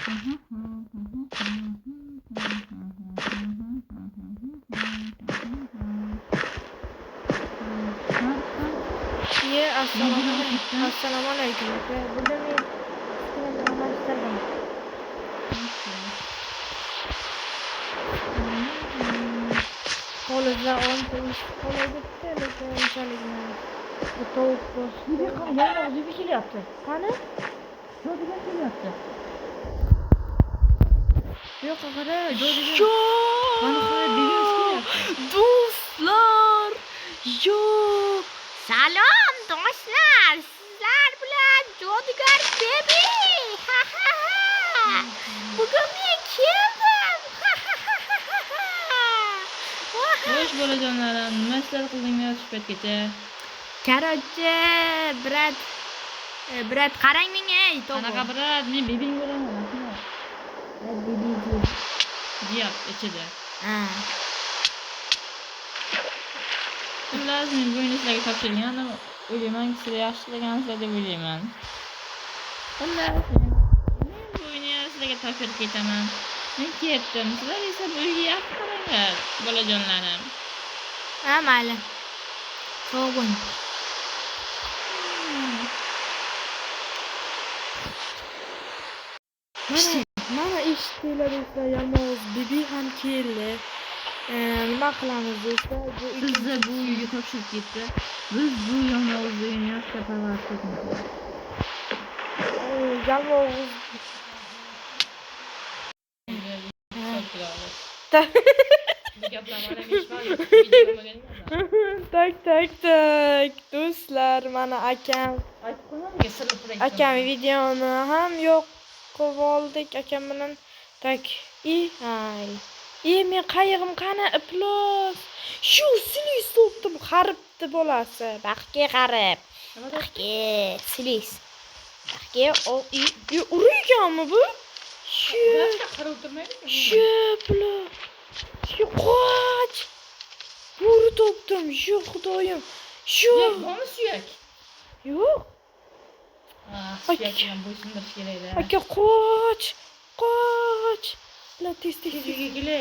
Assalomu alaykum. Burada men ishladim. Qo'lida o'nta qo'lida unchalikmi? Bu tovuq go'shti. Yana o'zi kelyapti. Qani? Jo'diga kelyapti. Yo'q, qara, jo'diga. Yo! Mana qara bilgingiz kelyapti. Do'stlar! Yo! Salom do'stlar, sizlar bilan Jo'digar Bebi. Ha ha ha. Bugun men keldim. Ha ha ha. Xo'sh bolajonlarim, nima ishlar qildingiz suhbatgacha? Короче, brat qarang menga, Qanaqa brat, men bebing bo'laman. Bebi. Deyap ichida. Ha. Xullas, men bu ishlarga topshirgan, o'ylayman, sizlar yaxshilagansiz deb o'ylayman. Xullas, men bu ishlarga topshirib ketaman. Men ketdim. Sizlar esa bu uyga yaxshi qaranglar, bolajonlarim. Ha, mayli. Sog' bo'ling. Mana eshitdinglar do'stlar, yalmog'iz Bibi ham keldi. Nima qilamiz do'stlar? Bizni bu uyga topshirib ketdi. Biz bu yalmog'iz uyini yaxshi parvardish etamiz. Yalmog'iz tak do'stlar, mana akam videoni ham yo'q qilib oldik akam bilan. Tak men qayig'im qani iflos. Shu silis topdim, qaribdi bolasi. Baxtga qarib. Baxtga silis. Baxtga urganmi bu? Shu bular. Shu qoch. Bo'ri topdim. Shu xudoyim. Shu. Yo'qmi suyak? Yo'q. Suyak bilan bo'ysundirish kerak-da. Aka qoch. Bular tez. Kele.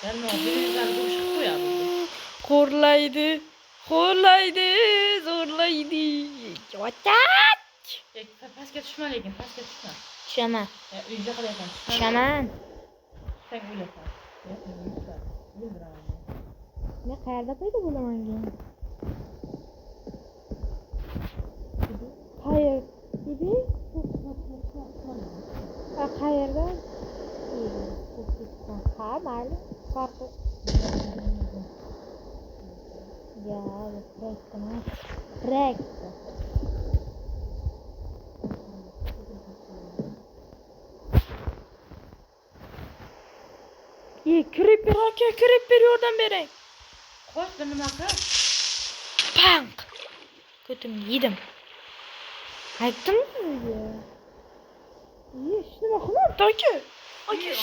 Yalmog'izlar qo'shib qo'yadi. Xo'rlaydi, zo'rlaydi. Yo'tat. Pastga tushma lekin, pastga tushma. Tushaman. Uyda qilyapman. Tushaman. Sen o'ylaysan. Men qayerda paydo bo'laman keyin? Qayer? Bibi? Qayerda? Ha, mayli. Farqi. Ya, Prek. Creeper yordam bering. Qo'sh bir nima qil. Pank. Ko'timni yedim. Aytdimmi sizga? Nima qilyapti aka? Aka.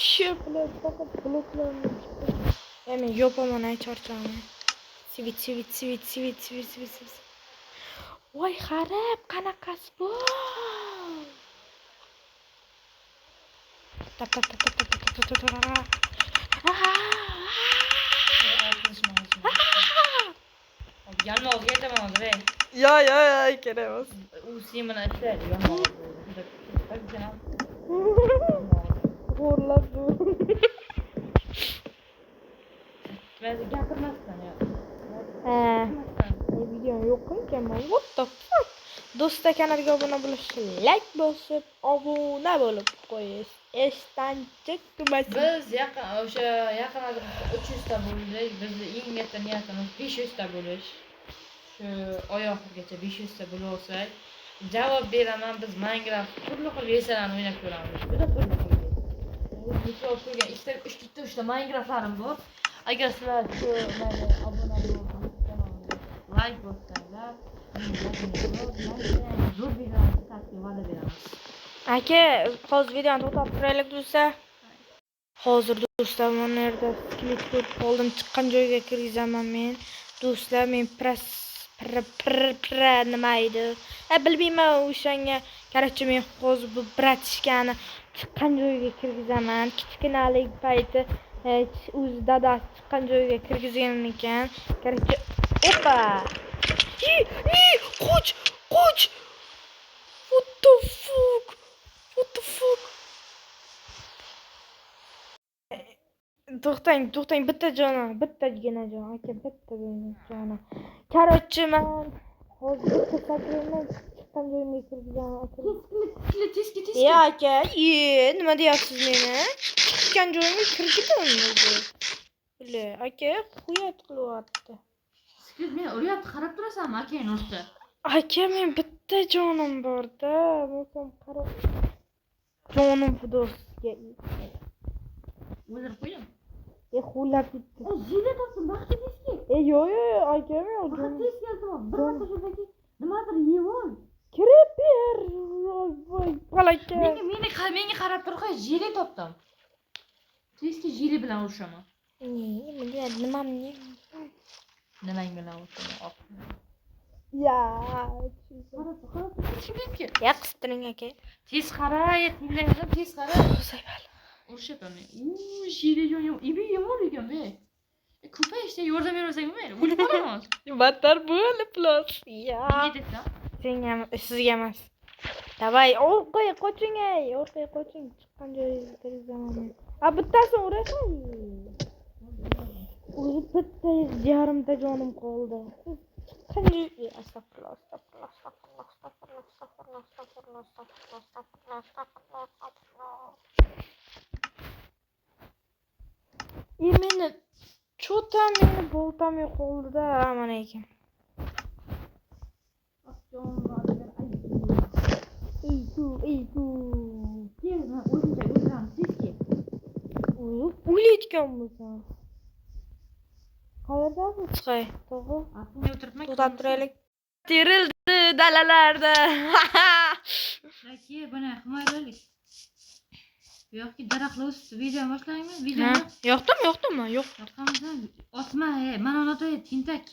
Shu bilan faqat bloklarni chiqdi. Men yopaman ay charchaman. Svit. Voy xarab, qanaqasi bu? Tap. Yalmog'izga aytaman hozir. Yo, kerak emas. U sen bilan ishlaydi yalmog'iz. Xo'rlab dur. Ba'zi gapirmasdan ya. Video yo'q ekanman. What the fuck? Do'stlar kanaliga obuna bo'lish, like bosib, obuna bo'lib qo'yish. Esdan chiqmasin. Biz yaqin 300 ta bo'ldik. Bizning eng katta niyatimiz 500 ta bo'lish. Shu oyoqgacha 500 ta bo'lsak, javob beraman, biz Minecraft turli xil versiyalarni o'ynab ko'ramiz. Juda turli xil. Misol ko'rgan 3 ta Minecraftlarim bor. Agar sizlar shu obuna bo'lsangiz, like bossanglar, zo'r videolarni taqdim va'da beramiz. Aka, hozir videoni to'xtatib turaylik do'stlar. Hozir do'stlar mana yerda sklit ko'rib qoldim, chiqqan joyga kirgizaman men. Do'stlar, men nima edi? Bilmayman, o'shanga Короче, men hozir bu bratishkani chiqqan joyiga kirgizaman. Kichkinalik payti o'zi dadasi chiqqan joyiga kirgizgan ekan. Короче, opa. Qoch, qoch. What the fuck? What the fuck? To'xtang, bittagina jon, aka, bittagina jon. Короче, men hozir bitta sakrayman, chiqqan joyimga kirgizaman, aka. Tezki. Aka, nima deyapsiz meni? Chiqqan joyimga kirgizaman o'zi. Bile, aka, xuyat qilyapti. Siz men uryapti, qarab turasanmi akang ursa? Aka, men bitta jonim bor-da, men qarab. Jonim fidosiga. O'ldirib qo'ydim. Xulab ketdi. Jila topdim, vaqti tezki. Yo'q, aka, men Vaqti tezki iltimos. Bir marta shundaki nimadir yeb ol. kirib ber. Voy, palaka. Menga qarab tur qo'y, jili topdim. Tezki jili bilan urushaman. Nimamni? Nimang bilan urushaman? Ya. Qarab, tushibki. Ya qistiring aka. Tez qara, tinglayman, tez qara. Urushaman. Jili yo'q, ibi yomon ekan be. Ko'payishda yordam bermasang bo'lmaydi. O'lib qolamiz. Battar bo'l, plus. Ya. Nega Senga, sizga emas. Davay, orqaga qoching, orqaga qoching. Chiqqan joyingizga kirizaman. Bittasini urasan. O'zi bitta yarimta jonim qoldi. Chiqqan joy, astag'firulloh. Meni cho'tam, meni boltam yo'qoldi-da, mana ekan. Eydu. Kelma, o'zim tezki. O'layotgan bo'lsam. Qayerdasiz, chiqay? To'g'ri. Aqlga o'tiribman. To'xtab turaylik. Terildi dalalarda. Aka, bana himoyalaylik. Yo'qki, daraxtlar o'sibdi. Video boshlaymi? Videoni. Yo'qdimi? Yo'q. Yoqqanmisan? Osma, mana unotay tintak.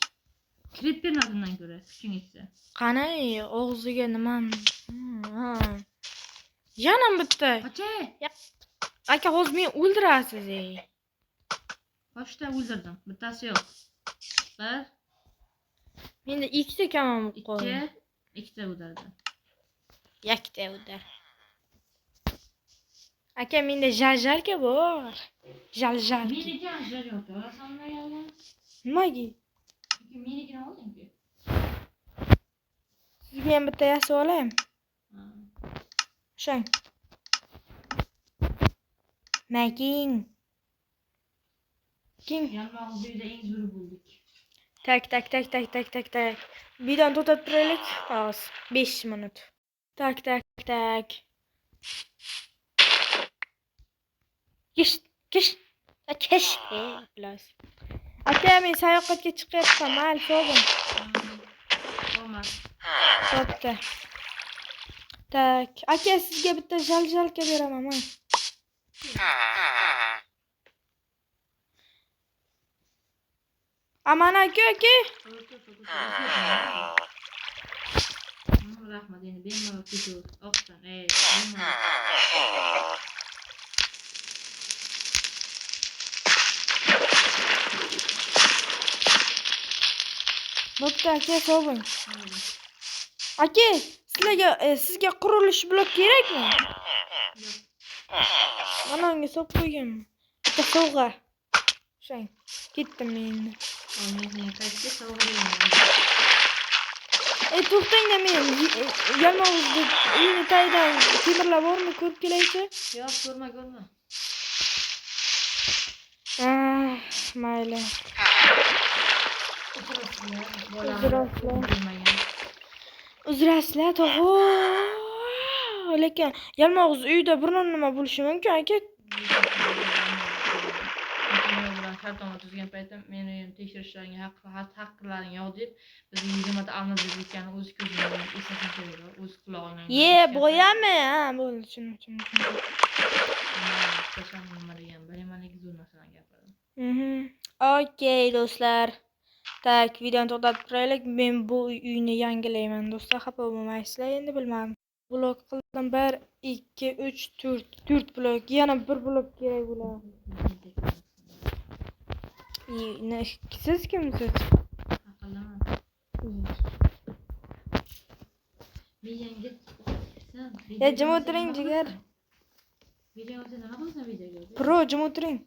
Kirib bermasimdan ko'ra, kuching yetsa. Qani, og'ziga nimam? Yana bitta. Qochay. Aka, hozir meni o'ldirasiz, Boshda o'ldirdim. Bittasi yo'q. Bir. Menda ikkita kamam qoldi. Ikkita o'ldirdim. Ikkita o'ldir. Aka, menda jaljalka bor. Jaljalka. Meniki ham jal yo'q. Orasanmi yo'qmi? Nimaga? Chunki menikini olding-ku. Sizga ham bitta yasab olaymi? Shang. Making. Yalmog'iz uyda eng zo'ri bo'ldik. Tak. Videoni to'xtatib turaylik. Xo'sh, 5 minut. Tak. Kish. Plus. Aka, men sayohatga chiqyapman, mal so'g'im. Olmaz. Bo'pti. Tak. Aka, sizga bitta jaljalka beraman, men. Aman aka. Rahmat, endi bemalol ketaver. Oqsan, Bo'pti aka, so'g'ing. Aka, sizga qurilish blok kerakmi? Yo'q. Mana unga solib qo'yganman. Bitta sovg'a. Shang. Ketdim men endi. Men qaytga sovg'a To'xtang-da, men yalmog'izda uyni tagidan temirlar bormi, ko'rib kelaychi? Yo'q, ko'rma. Mayli. Uzrasizlar, tog'o. Lekin yalmog'iz uyda bir nima bo'lishi mumkin, aka. Shartnoma tuzgan paytim meni tekshirishlaring haqqlaring yo'q deb bizga 20 ta alma berib ketgani o'z ko'zim bilan eslashim kerak, o'z qulog'im bilan. Bo'yami? Bo'ldi, tushundim. Nima degan, bilamanlik zo'r narsadan gapirdim. Okey, do'stlar. Tak, videoni to'xtatib turaylik. Men bu uyni yangilayman, do'stlar. Xafa bo'lmaysizlar, endi bilmadim. Blok qildim. 1 2 3 4 blok. Yana bir blok kerak bo'ladi. Ne siz kimsiz? Aqllaman. Miyangga sen Ya jim o'tiring jigar. Video olsa nima qilasan videoga? Pro jim o'tiring.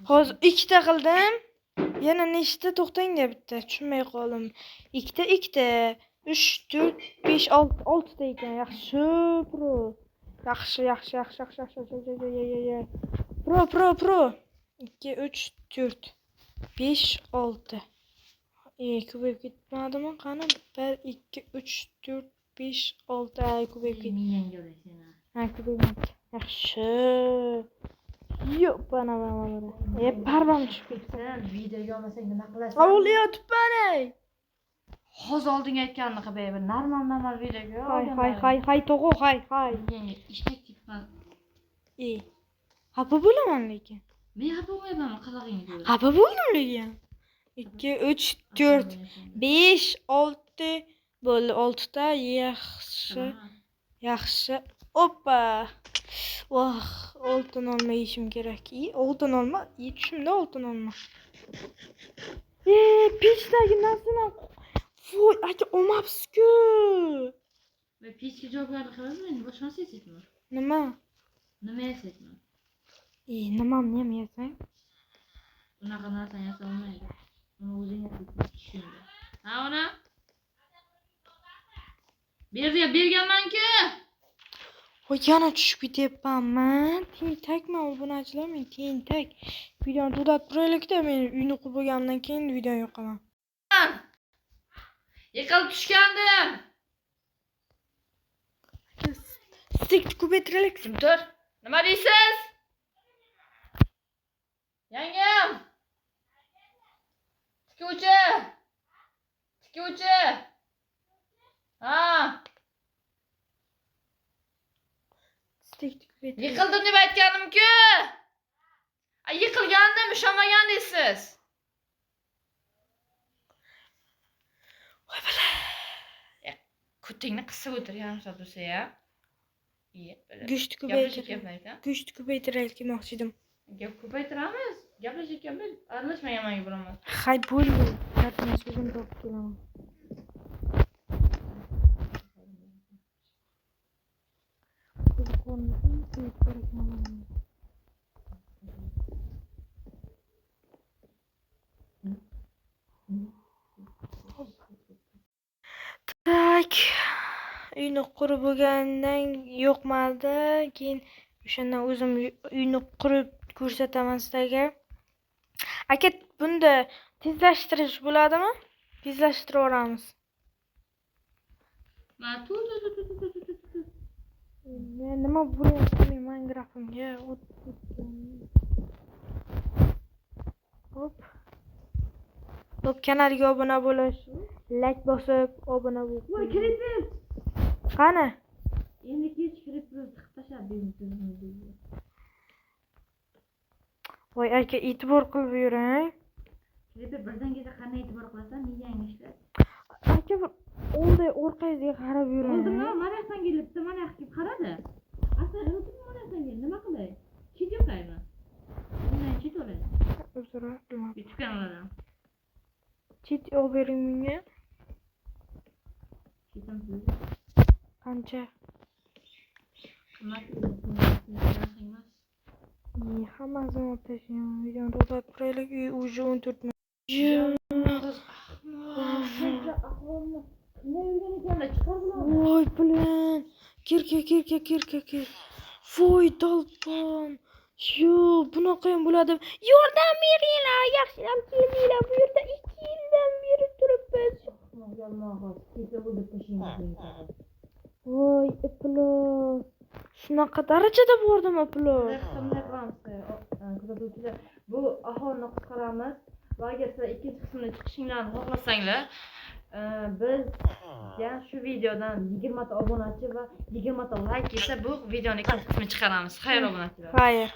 Hozir ikkita qildim. Yana nechta to'xtang deb bitta tushunmay qoldim. Ikkita 3 4 5 6 ta ekan. Yaxshi pro. Yaxshi. Pro. 2 3 4 5 6. Ko'payib ketmadimi? Qani 1 2 3 4 5 6 ko'payib ketdi. Miyangga olasan. Ha, ko'payibdi. Yaxshi. Yo'q, bana. Parvam tushib ketdi. Sen videoga olmasang nima qilasan? Ovlayotibman. Hozir oldinga aytganini qilib, normal videoga ol. Hay, tog'o, hay. Miyangga ishtak chiqqan. Xafa bo'laman lekin. Men xafa bo'lmayman, qilag'ingni ko'r. Xafa bo'ldim lekin. 2 3 4 5 6 bo'ldi. 6 ta yaxshi. Oppa. Voh, oltin olma yeyishim kerak. Oltin olma, tushimda oltin olma. Pechdagi narsani voy, aka olmabsiz-ku. Va pechga javobgarlik qilaman, boshqa narsa yasayman. Nima? Nima yasayman? Nimamni ham yasang? Bunaqa narsani yasa olmaydi. Uni o'zing yasaysan, tushunda. Ha, ona? Berganman-ku. Voy, yana tushib ketyapman. Tentakman obunachilar, men tentak. Videoni to'xtatib turaylik-da, men uyni qurib bo'lgandan keyin videoni yoqaman. Yiqilib tushgandim. Stekni ko'paytiraylik. Kim tur? Nima deysiz? Yangam. Tikuvchi. Ha. Stekni ko'paytir. Yiqildim deb aytganim-ku. Yiqilgandim, ishonmagan deysiz. Voy bala. Kutingni qissa o'tir, yarim soat bo'lsa-ya. Go'shtni ko'paytiraylik demoqchi edim. Gap ko'paytiramiz. Gaplashayotganmiz, aralashmagan menga bilaman. Hay bo'ldi. Gapni so'zim topib kelaman. Tak. Uyni qurib bo'lgandan yo'qmadi. Keyin o'shandan o'zim uyni qurib ko'rsataman sizlarga. Aka, bunda tezlashtirish bo'ladimi? Tezlashtirib o'ramiz. Nima bo'lyapti Minecraft'imga? Hop, kanalga obuna bo'lish, like bosib, obuna bo'ling. Voy, creeper. Qani? Endi kech creeper chiqib tashlab Voy, aka, e'tibor qilib yuring. Creeper birdan kelsa qanday e'tibor qilasan? Miyangni ishlat. Aka, bir oldi orqangizga qarab yuring. Oldimda mana yoqdan kelibdi, mana yoqqa kelib qaradi. Aslan, o'zim mana yoqdan keldi. Nima qilay? Chit yoqaymi? Bundan chit olay. Uzr, bilmadim. YouTube kanalidan. Chit olib bering menga. Chitam siz. Qancha? Qimmat emas. Hammasini olib tashlang. Videoni to'xtatib turaylik. Уже 14 minut. Voy, bilan. Kir. Voy, dalpon. Yo, bunaqa ham bo'ladi. Yordam beringlar, yaxshilab kelinglar. Bu yerda 2 yildan beri turibmiz. Voy, iplos. Shunaqa darajada bordimi iplos? Kuzatuvchilar, bu aholini qutqaramiz. Va agar sizlar ikkinchi qismini chiqishinglarni xohlasanglar, bizga shu videodan 20 ta obunachi va 20 ta like kelsa, bu videoning ikkinchi qismini chiqaramiz. Xayr obunachilar. Xayr.